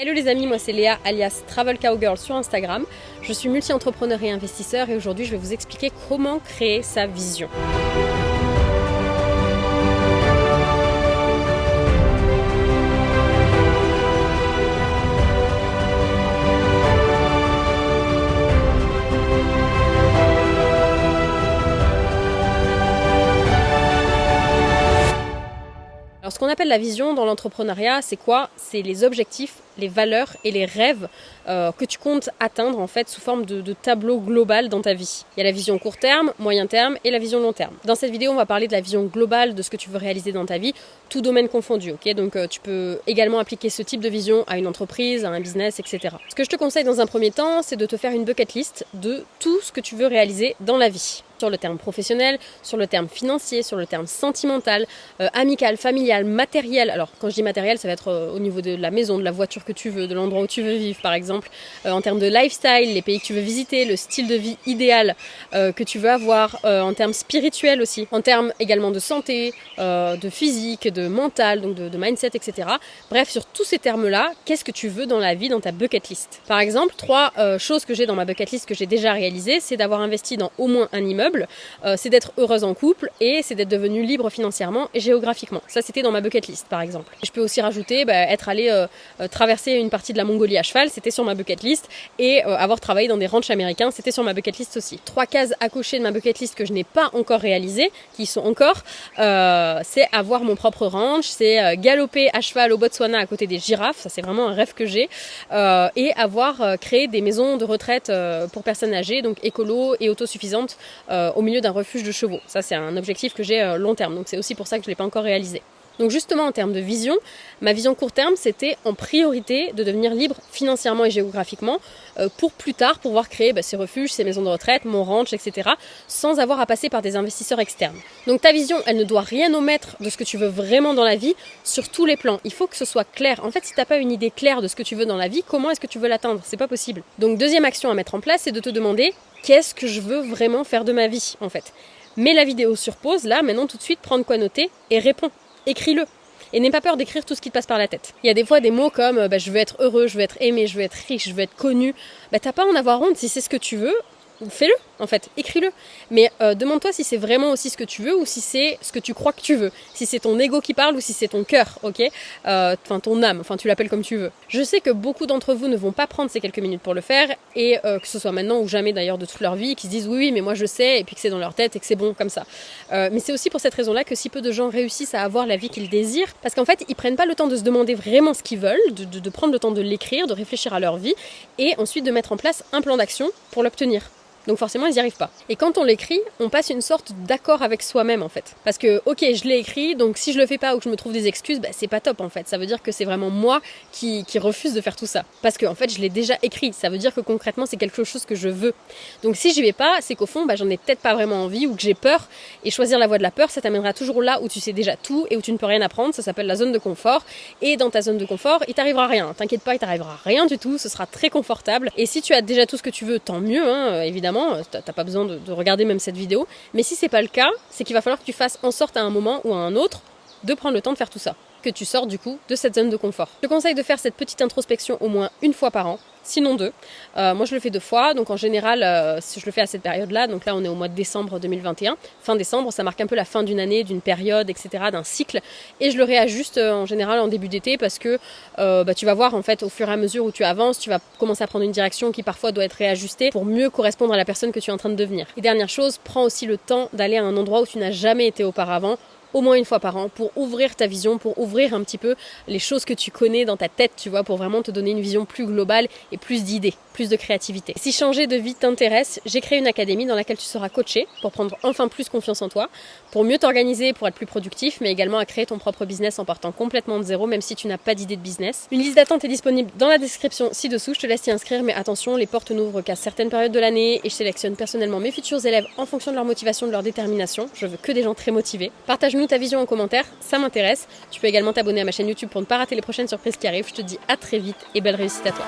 Hello les amis, moi c'est Léa alias Travel Cowgirl sur Instagram. Je suis multi-entrepreneur et investisseur et aujourd'hui je vais vous expliquer comment créer sa vision. Alors ce qu'on appelle la vision dans l'entrepreneuriat, c'est quoi? C'est les objectifs, les valeurs et les rêves que tu comptes atteindre en fait sous forme de tableau global dans ta vie. Il y a la vision court terme, moyen terme et la vision long terme. Dans cette vidéo, on va parler de la vision globale de ce que tu veux réaliser dans ta vie, tout domaine confondu. Ok, donc tu peux également appliquer ce type de vision à une entreprise, à un business, etc. Ce que je te conseille dans un premier temps, c'est de te faire une bucket list de tout ce que tu veux réaliser dans la vie. Sur le terme professionnel, sur le terme financier, sur le terme sentimental, amical, familial, matériel. Alors quand je dis matériel, ça va être au niveau de la maison, de la voiture que tu veux, de l'endroit où tu veux vivre par exemple. En termes de lifestyle, les pays que tu veux visiter, le style de vie idéal que tu veux avoir. En termes spirituels aussi. En termes également de santé, de physique, de mental, donc de mindset, etc. Bref, sur tous ces termes-là, qu'est-ce que tu veux dans la vie, dans ta bucket list? Par exemple, 3 choses que j'ai dans ma bucket list que j'ai déjà réalisées, c'est d'avoir investi dans au moins un immeuble. C'est d'être heureuse en couple et c'est d'être devenue libre financièrement et géographiquement. Ça, c'était dans ma bucket list, par exemple. Je peux aussi rajouter être allé traverser une partie de la Mongolie à cheval, c'était sur ma bucket list, et avoir travaillé dans des ranchs américains, c'était sur ma bucket list aussi. 3 cases à cocher de ma bucket list que je n'ai pas encore réalisées, qui sont encore, c'est avoir mon propre ranch, c'est galoper à cheval au Botswana à côté des girafes, ça c'est vraiment un rêve que j'ai, et avoir créé des maisons de retraite pour personnes âgées, donc écolo et autosuffisantes, au milieu d'un refuge de chevaux. Ça, c'est un objectif que j'ai long terme, donc c'est aussi pour ça que je ne l'ai pas encore réalisé. Donc justement, en termes de vision, ma vision court terme, c'était en priorité de devenir libre financièrement et géographiquement pour plus tard pouvoir créer ces refuges, ces maisons de retraite, mon ranch, etc. sans avoir à passer par des investisseurs externes. Donc ta vision, elle ne doit rien omettre de ce que tu veux vraiment dans la vie sur tous les plans. Il faut que ce soit clair. En fait, si tu n'as pas une idée claire de ce que tu veux dans la vie, comment est-ce que tu veux l'atteindre? C'est pas possible. Donc deuxième action à mettre en place, c'est de te demander qu'est-ce que je veux vraiment faire de ma vie en fait. Mets la vidéo sur pause, là, maintenant tout de suite, prends de quoi noter et réponds. Écris-le. Et n'aie pas peur d'écrire tout ce qui te passe par la tête. Il y a des fois des mots comme je veux être heureux, je veux être aimé, je veux être riche, je veux être connu. T'as pas à en avoir honte. Si c'est ce que tu veux, fais-le en fait, écris-le. Mais demande-toi si c'est vraiment aussi ce que tu veux ou si c'est ce que tu crois que tu veux. Si c'est ton ego qui parle ou si c'est ton cœur, ok? Ton âme, tu l'appelles comme tu veux. Je sais que beaucoup d'entre vous ne vont pas prendre ces quelques minutes pour le faire et que ce soit maintenant ou jamais d'ailleurs de toute leur vie, qui se disent oui mais moi je sais et puis que c'est dans leur tête et que c'est bon comme ça. Mais c'est aussi pour cette raison-là que si peu de gens réussissent à avoir la vie qu'ils désirent parce qu'en fait ils prennent pas le temps de se demander vraiment ce qu'ils veulent, de prendre le temps de l'écrire, de réfléchir à leur vie et ensuite de mettre en place un plan d'action pour l'obtenir. Donc forcément, ils n'y arrivent pas. Et quand on l'écrit, on passe une sorte d'accord avec soi-même en fait. Parce que, ok, je l'ai écrit, donc si je le fais pas ou que je me trouve des excuses, c'est pas top en fait. Ça veut dire que c'est vraiment moi qui refuse de faire tout ça. Parce que en fait, je l'ai déjà écrit. Ça veut dire que concrètement, c'est quelque chose que je veux. Donc si j'y vais pas, c'est qu'au fond, j'en ai peut-être pas vraiment envie ou que j'ai peur. Et choisir la voie de la peur, ça t'amènera toujours là où tu sais déjà tout et où tu ne peux rien apprendre. Ça s'appelle la zone de confort. Et dans ta zone de confort, il t'arrivera rien. T'inquiète pas, il t'arrivera rien du tout. Ce sera très confortable. Et si tu as déjà tout ce que tu veux, tant mieux, évidemment. T'as pas besoin de regarder même cette vidéo, mais si c'est pas le cas, c'est qu'il va falloir que tu fasses en sorte à un moment ou à un autre de prendre le temps de faire tout ça, que tu sors du coup de cette zone de confort. Je te conseille de faire cette petite introspection au moins une fois par an, sinon 2. Moi je le fais 2 fois, donc en général si je le fais à cette période-là, donc là on est au mois de décembre 2021, fin décembre, ça marque un peu la fin d'une année, d'une période, etc., d'un cycle, et je le réajuste en général en début d'été parce que tu vas voir en fait au fur et à mesure où tu avances, tu vas commencer à prendre une direction qui parfois doit être réajustée pour mieux correspondre à la personne que tu es en train de devenir. Et dernière chose, prends aussi le temps d'aller à un endroit où tu n'as jamais été auparavant, au moins une fois par an, pour ouvrir ta vision, pour ouvrir un petit peu les choses que tu connais dans ta tête, tu vois, pour vraiment te donner une vision plus globale et plus d'idées, plus de créativité. Si changer de vie t'intéresse, j'ai créé une académie dans laquelle tu seras coaché pour prendre enfin plus confiance en toi, pour mieux t'organiser, pour être plus productif, mais également à créer ton propre business en partant complètement de zéro, même si tu n'as pas d'idée de business. Une liste d'attente est disponible dans la description ci-dessous, je te laisse t'y inscrire, mais attention, les portes n'ouvrent qu'à certaines périodes de l'année et je sélectionne personnellement mes futurs élèves en fonction de leur motivation, de leur détermination. Je veux que des gens très motivés. Partage-nous ta vision en commentaire, ça m'intéresse. Tu peux également t'abonner à ma chaîne YouTube pour ne pas rater les prochaines surprises qui arrivent. Je te dis à très vite et belle réussite à toi.